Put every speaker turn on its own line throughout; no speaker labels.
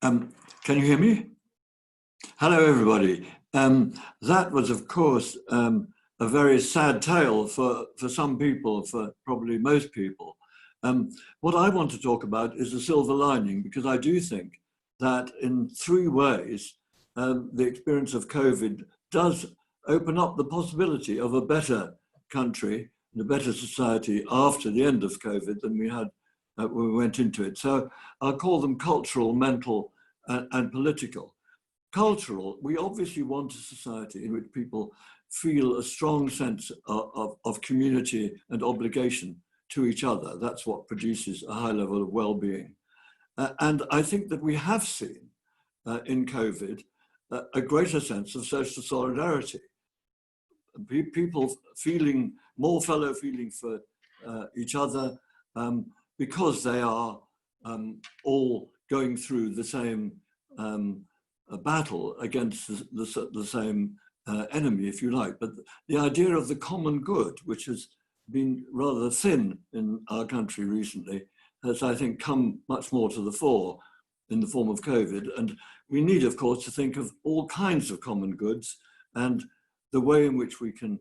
Um, can you hear me? Hello, everybody. That was, of course, a very sad tale for some people, for probably most people. What I want to talk about is the silver lining, because I do think that in three ways, the experience of COVID does open up the possibility of a better country and a better society after the end of COVID than we had when we went into it. So I'll call them cultural, mental, and political. Cultural, we obviously want a society in which people feel a strong sense of community and obligation to each other. That's what produces a high level of well-being. And I think that we have seen in COVID a greater sense of social solidarity. People feeling more fellow feeling for each other because they are all going through the same a battle against the same enemy, if you like. But the idea of the common good, which has been rather thin in our country recently, has, I think, come much more to the fore in the form of COVID. And we need, of course, to think of all kinds of common goods and the way in which we can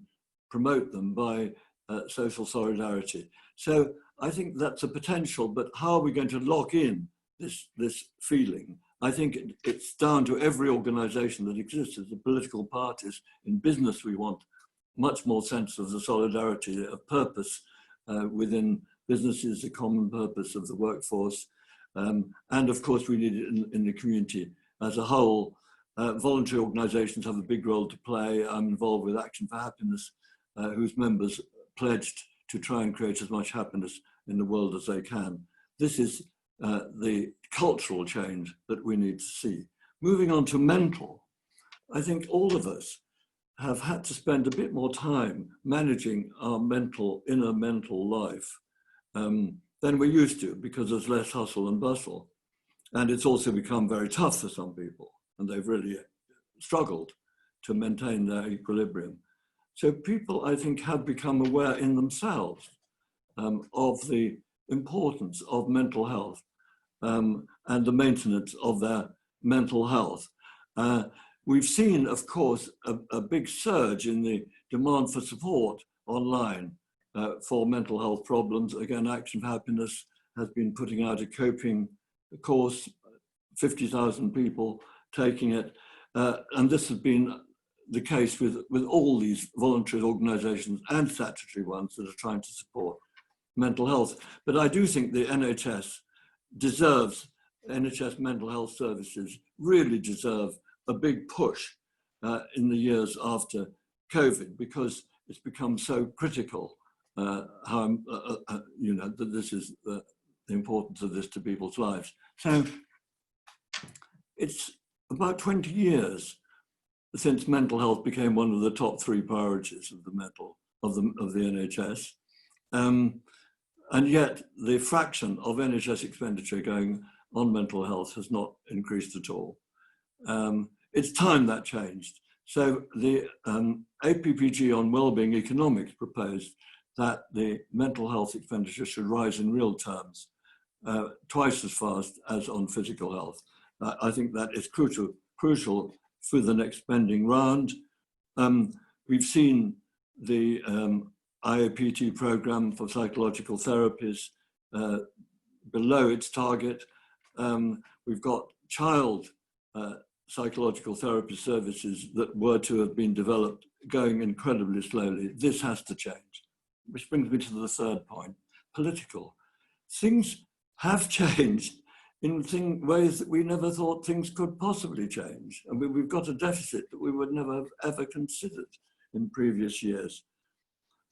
promote them by social solidarity. So I think that's a potential, but how are we going to lock in this feeling? I think it's down to every organization that exists, the political parties. In business, we want much more sense of the solidarity of purpose within businesses, the common purpose of the workforce. And of course, we need it in the community as a whole. Voluntary organizations have a big role to play. I'm involved with Action for Happiness, whose members pledged to try and create as much happiness in the world as they can. This is the cultural change that we need to see. Moving on to mental, I think all of us have had to spend a bit more time managing our inner mental life than we used to, because there's less hustle and bustle. And it's also become very tough for some people, and they've really struggled to maintain their equilibrium. So people, I think, have become aware in themselves of the importance of mental health and the maintenance of their mental health. We've seen, of course, a big surge in the demand for support online for mental health problems. Again, Action for Happiness has been putting out a coping course, 50,000 people taking it. And this has been the case with all these voluntary organizations and statutory ones that are trying to support mental health. But I do think the NHS mental health services really deserve a big push in the years after COVID, because it's become so critical that this is the importance of this to people's lives. So it's about 20 years since mental health became one of the top three priorities of the NHS. And yet the fraction of NHS expenditure going on mental health has not increased at all. It's time that changed. So the APPG on wellbeing economics proposed that the mental health expenditure should rise in real terms, twice as fast as on physical health. I think that is crucial for the next spending round. We've seen the IAPT program for psychological therapies below its target. We've got child psychological therapy services that were to have been developed going incredibly slowly. This has to change, which brings me to the third point, political. Things have changed in ways that we never thought things could possibly change. I mean, we've got a deficit that we would never have ever considered in previous years.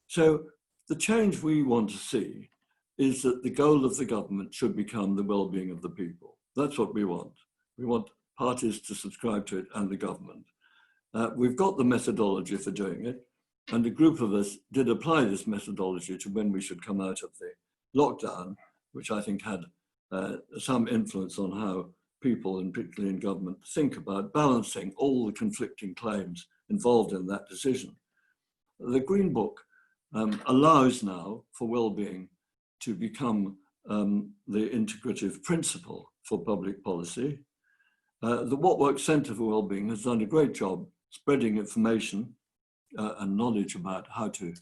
So the change we want to see is that the goal of the government should become the well-being of the people. That's what we want. We want parties to subscribe to it and the government. We've got the methodology for doing it, and a group of us did apply this methodology to when we should come out of the lockdown, which I think had some influence on how people, and particularly in government, think about balancing all the conflicting claims involved in that decision. The Green Book allows now for well-being to become the integrative principle for public policy. The What Works Centre for Wellbeing has done a great job spreading information and knowledge about how to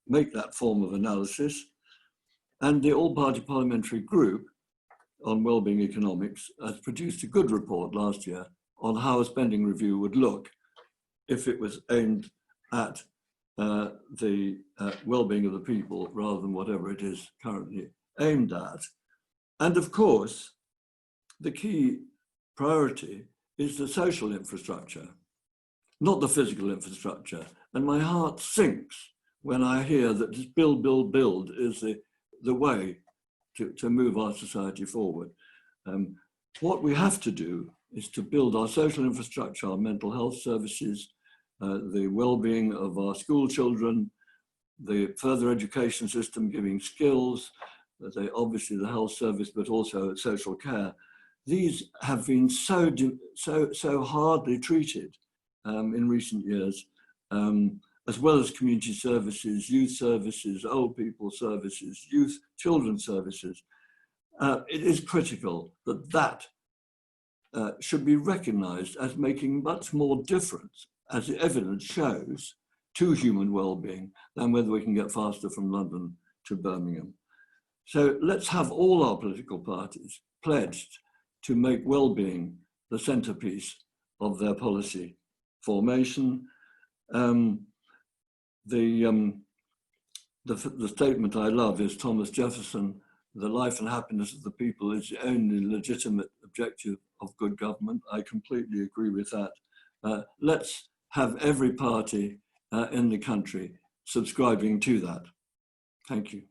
make that form of analysis. And the All Party Parliamentary Group on Wellbeing Economics has produced a good report last year on how a spending review would look if it was aimed at the well-being of the people rather than whatever it is currently aimed at. And of course, the key priority is the social infrastructure, not the physical infrastructure. And my heart sinks when I hear that this build, build, build is the way to move our society forward. What we have to do is to build our social infrastructure, our mental health services, the well-being of our school children, the further education system giving skills, obviously the health service, but also social care. These have been so hardly treated in recent years, as well as community services, youth services, old people services, youth, children's services. It is critical that should be recognised as making much more difference, as the evidence shows, to human well-being than whether we can get faster from London to Birmingham. So let's have all our political parties pledged to make well-being the centrepiece of their policy formation. The statement I love is Thomas Jefferson: the life and happiness of the people is the only legitimate objective of good government. I completely agree with that. Let's have every party in the country subscribing to that. Thank you.